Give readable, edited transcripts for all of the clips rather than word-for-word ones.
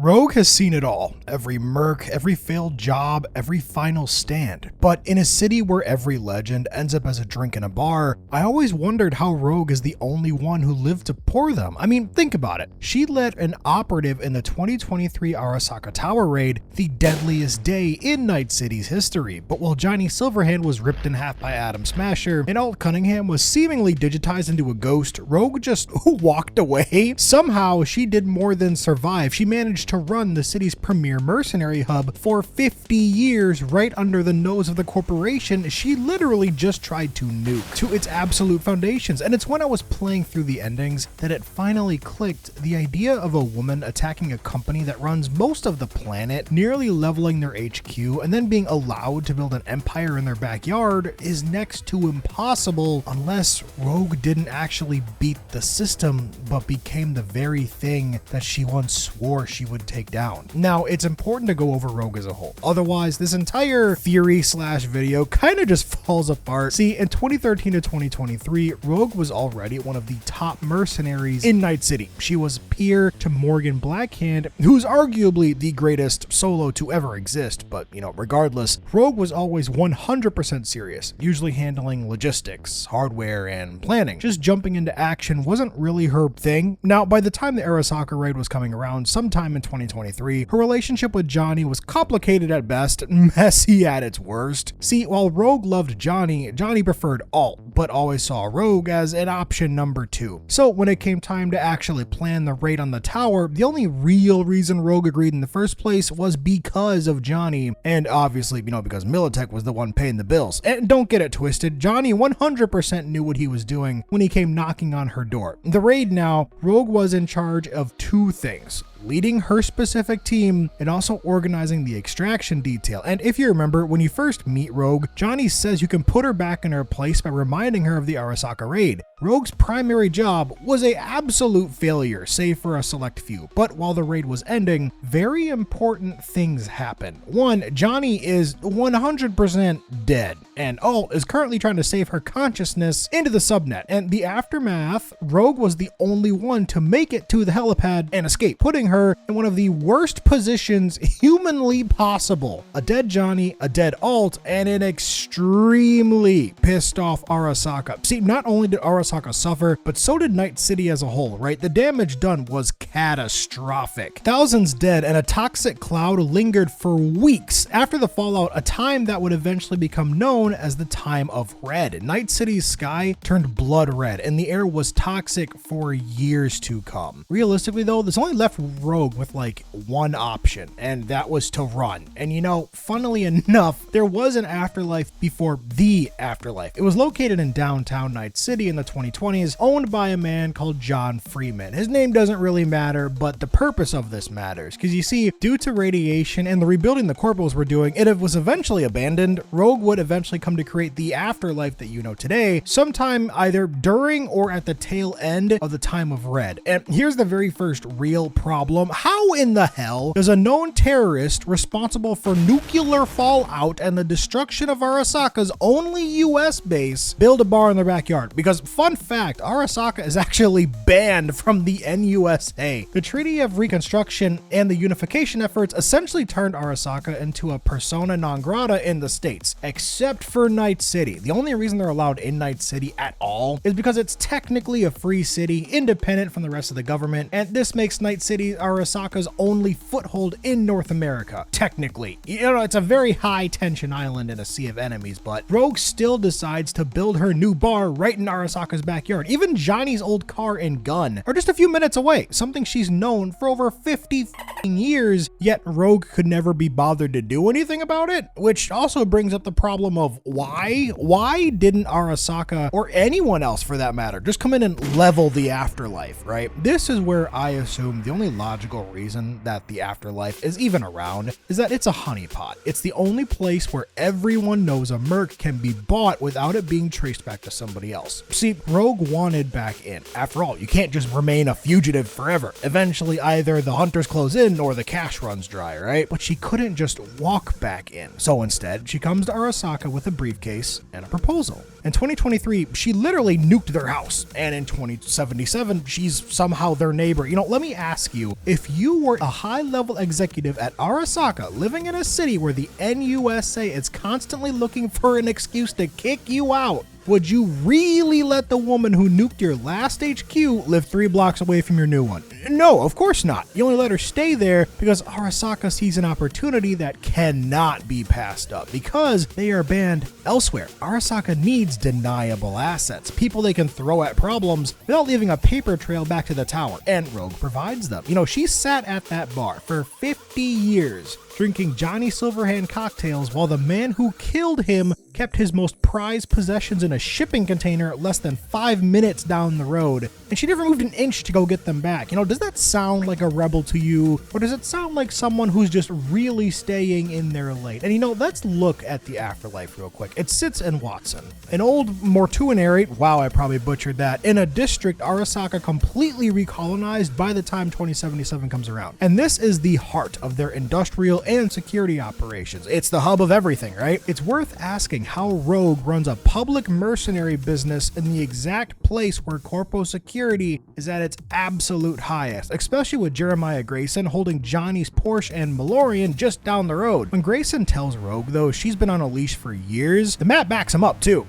Rogue has seen it all, every merc, every failed job, every final stand. But in a city where every legend ends up as a drink in a bar, I always wondered how Rogue is the only one who lived to pour them. I mean, think about it. She led an operative in the 2023 Arasaka Tower Raid, the deadliest day in Night City's history. But while Johnny Silverhand was ripped in half by Adam Smasher, and Alt Cunningham was seemingly digitized into a ghost, Rogue just walked away. Somehow, she did more than survive. She managed to run the city's premier mercenary hub for 50 years right under the nose of the corporation she literally just tried to nuke to its absolute foundations. And it's when I was playing through the endings that it finally clicked. The idea of a woman attacking a company that runs most of the planet, nearly leveling their HQ, and then being allowed to build an empire in their backyard is next to impossible unless Rogue didn't actually beat the system, but became the very thing that she once swore she would take down. Now, it's important to go over Rogue as a whole. Otherwise, this entire theory/video kind of just falls apart. See, in 2013 to 2023, Rogue was already one of the top mercenaries in Night City. She was peer to Morgan Blackhand, who's arguably the greatest solo to ever exist, but regardless, Rogue was always 100% serious, usually handling logistics, hardware, and planning. Just jumping into action wasn't really her thing. Now, by the time the Arasaka Raid was coming around, sometime in 2023, her relationship with Johnny was complicated at best, messy at its worst. See, while Rogue loved Johnny, Johnny preferred Alt, but always saw Rogue as an option number 2. So when it came time to actually plan the raid on the tower, the only real reason Rogue agreed in the first place was because of Johnny, and obviously, because Militech was the one paying the bills. And don't get it twisted, Johnny 100% knew what he was doing when he came knocking on her door. The raid now, Rogue was in charge of 2 things: leading her specific team and also organizing the extraction detail. And if you remember, when you first meet Rogue, Johnny says you can put her back in her place by reminding her of the Arasaka Raid. Rogue's primary job was an absolute failure, save for a select few. But while the raid was ending, very important things happen. 1, Johnny is 100% dead, and Alt is currently trying to save her consciousness into the subnet. And the aftermath, Rogue was the only one to make it to the helipad and escape, putting her in one of the worst positions humanly possible. A dead Johnny, a dead Alt, and an extremely pissed off Arasaka. See, not only did Arasaka suffer, but so did Night City as a whole, right? The damage done was catastrophic. Thousands dead, and a toxic cloud lingered for weeks after the fallout, a time that would eventually become known as the Time of Red. Night City's sky turned blood red, and the air was toxic for years to come. Realistically though, this only left Rogue with like one option, and that was to run. And funnily enough, there was an Afterlife before the Afterlife. It was located in downtown Night City in the 2020s, owned by a man called John Freeman. His name doesn't really matter, but the purpose of this matters, because you see, due to radiation and the rebuilding the corporals were doing, it was eventually abandoned. Rogue would eventually come to create the Afterlife that you know today, sometime either during or at the tail end of the Time of Red. And here's the very first real problem. How in the hell does a known terrorist responsible for nuclear fallout and the destruction of Arasaka's only US base build a bar in their backyard? Because fun fact, Arasaka is actually banned from the NUSA. The Treaty of Reconstruction and the unification efforts essentially turned Arasaka into a persona non grata in the States, except for Night City. The only reason they're allowed in Night City at all is because it's technically a free city, independent from the rest of the government, and this makes Night City Arasaka's only foothold in North America, technically. It's a very high tension island in a sea of enemies, but Rogue still decides to build her new bar right in Arasaka's backyard. Even Johnny's old car and gun are just a few minutes away, something she's known for over 50 years, yet Rogue could never be bothered to do anything about it, which also brings up the problem of why? Why didn't Arasaka, or anyone else for that matter, just come in and level the Afterlife, right? This is where I assume the only logical reason that the Afterlife is even around is that it's a honeypot. It's the only place where everyone knows a merc can be bought without it being traced back to somebody else. See, Rogue wanted back in. After all, you can't just remain a fugitive forever. Eventually, either the hunters close in in or the cash runs dry, right? But she couldn't just walk back in. So instead, she comes to Arasaka with a briefcase and a proposal. In 2023, she literally nuked their house. And in 2077, she's somehow their neighbor. Let me ask you, if you were a high-level executive at Arasaka living in a city where the NUSA is constantly looking for an excuse to kick you out, would you really let the woman who nuked your last HQ live 3 blocks away from your new one? No, of course not. You only let her stay there because Arasaka sees an opportunity that cannot be passed up because they are banned elsewhere. Arasaka needs deniable assets, people they can throw at problems without leaving a paper trail back to the tower, and Rogue provides them. She sat at that bar for 50 years, drinking Johnny Silverhand cocktails while the man who killed him kept his most prized possessions in a shipping container less than 5 minutes down the road, and she never moved an inch to go get them back. Does that sound like a rebel to you, or does it sound like someone who's just really staying in their lane? And let's look at the Afterlife real quick. It sits in Watson, an old mortuary, wow, I probably butchered that, in a district Arasaka completely recolonized by the time 2077 comes around. And this is the heart of their industrial and security operations. It's the hub of everything, right? It's worth asking how Rogue runs a public mercenary business in the exact place where corpo security is at its absolute highest, especially with Jeremiah Grayson holding Johnny's Porsche and Malorian just down the road. When Grayson tells Rogue, though, she's been on a leash for years, the map backs him up too.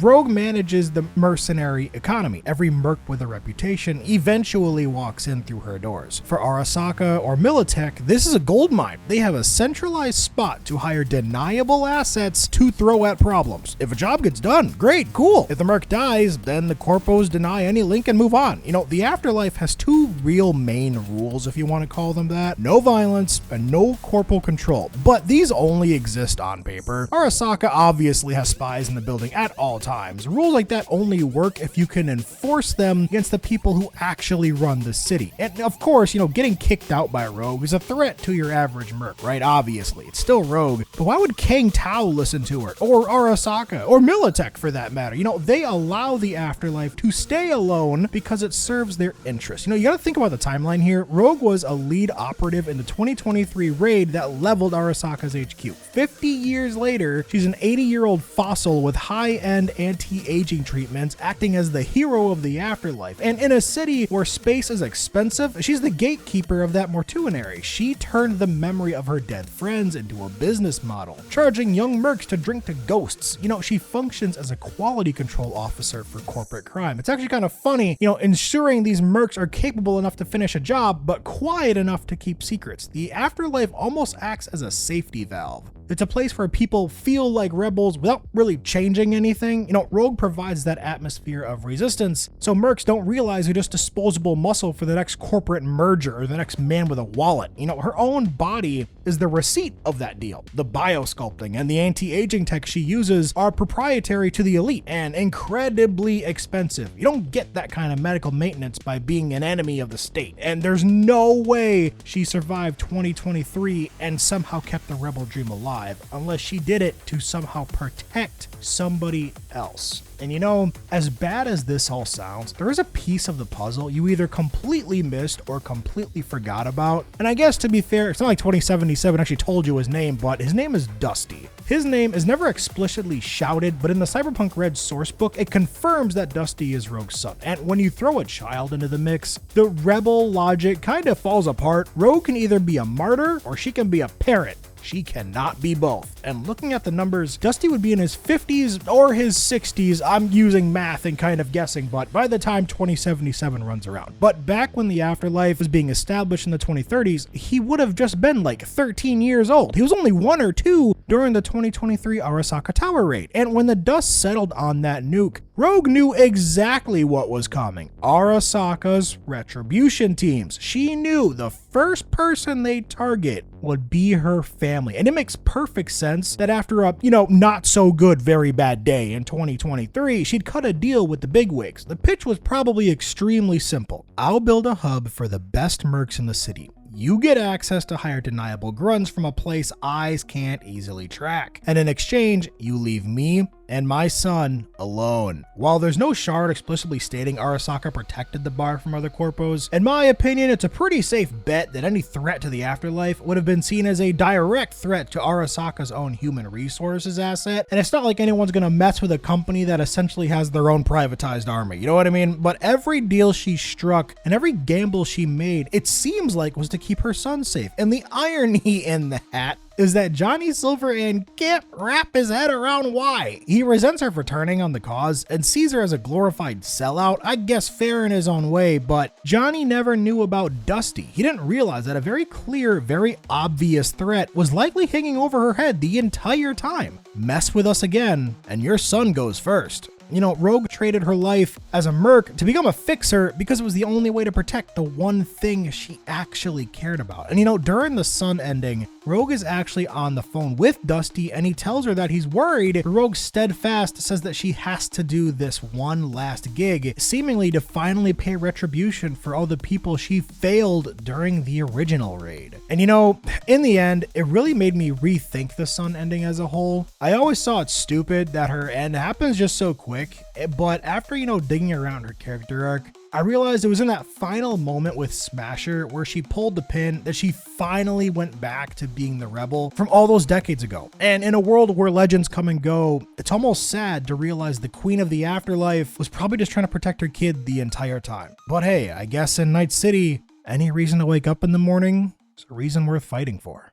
Rogue manages the mercenary economy. Every merc with a reputation eventually walks in through her doors. For Arasaka or Militech, this is a gold mine. They have a centralized spot to hire deniable assets to throw at problems. If a job gets done, great, cool. If the merc dies, then the corpos deny any link and move on. The Afterlife has 2 real main rules, if you want to call them that. No violence and no corporal control. But these only exist on paper. Arasaka obviously has spies in the building at all times. Rules like that only work if you can enforce them against the people who actually run the city. And of course, getting kicked out by Rogue is a threat to your average merc, right? Obviously, it's still Rogue. But why would Kang Tao listen to her? Or Arasaka? Or Militech for that matter? They allow the Afterlife to stay alone because it serves their interests. You gotta think about the timeline here. Rogue was a lead operative in the 2023 raid that leveled Arasaka's HQ. 50 years later, she's an 80-year-old fossil with high-end anti-aging treatments, acting as the hero of the Afterlife. And in a city where space is expensive, she's the gatekeeper of that mortuary. She turned the memory of her dead friends into a business model, charging young mercs to drink to ghosts. She functions as a quality control officer for corporate crime. It's actually kind of funny, ensuring these mercs are capable enough to finish a job, but quiet enough to keep secrets. The Afterlife almost acts as a safety valve. It's a place where people feel like rebels without really changing anything. Rogue provides that atmosphere of resistance, so mercs don't realize they're just disposable muscle for the next corporate merger or the next man with a wallet. Her own body is the receipt of that deal. The biosculpting and the anti-aging tech she uses are proprietary to the elite and incredibly expensive. You don't get that kind of medical maintenance by being an enemy of the state. And there's no way she survived 2023 and somehow kept the rebel dream alive, unless she did it to somehow protect somebody else. And as bad as this all sounds, there is a piece of the puzzle you either completely missed or completely forgot about. And I guess, to be fair, it's not like 2077 actually told you his name, but his name is Dusty. His name is never explicitly shouted, but in the Cyberpunk Red sourcebook, it confirms that Dusty is Rogue's son. And when you throw a child into the mix, the rebel logic kind of falls apart. Rogue can either be a martyr or she can be a parent. She cannot be both. And looking at the numbers, Dusty would be in his 50s or his 60s. I'm using math and kind of guessing, but by the time 2077 runs around. But back when the Afterlife was being established in the 2030s, he would have just been like 13 years old. He was only 1 or 2 during the 2023 Arasaka Tower Raid. And when the dust settled on that nuke, Rogue knew exactly what was coming. Arasaka's retribution teams. She knew the first person they'd target would be her family. And it makes perfect sense that after a, not so good, very bad day in 2023, she'd cut a deal with the bigwigs. The pitch was probably extremely simple. I'll build a hub for the best mercs in the city. You get access to hire deniable grunts from a place eyes can't easily track. And in exchange, you leave me and my son alone. While there's no shard explicitly stating Arasaka protected the bar from other corpos, in my opinion, it's a pretty safe bet that any threat to the afterlife would have been seen as a direct threat to Arasaka's own human resources asset, and it's not like anyone's gonna mess with a company that essentially has their own privatized army, you know what I mean? But every deal she struck and every gamble she made, it seems like was to keep her son safe. And the irony in that is that Johnny Silverhand can't wrap his head around why. He resents her for turning on the cause and sees her as a glorified sellout, I guess fair in his own way, but Johnny never knew about Dusty. He didn't realize that a very clear, very obvious threat was likely hanging over her head the entire time. Mess with us again, and your son goes first. You know, Rogue traded her life as a merc to become a fixer because it was the only way to protect the one thing she actually cared about. And you know, during the Sun ending, Rogue is actually on the phone with Dusty and he tells her that he's worried. Rogue steadfast says that she has to do this one last gig, seemingly to finally pay retribution for all the people she failed during the original raid. And you know, in the end, it really made me rethink the Sun ending as a whole. I always saw it stupid that her end happens just so quick, but after, you know, digging around her character arc, I realized it was in that final moment with Smasher where she pulled the pin that she finally went back to being the rebel from all those decades ago. And in a world where legends come and go, it's almost sad to realize the Queen of the Afterlife was probably just trying to protect her kid the entire time. But hey, I guess in Night City, any reason to wake up in the morning is a reason worth fighting for.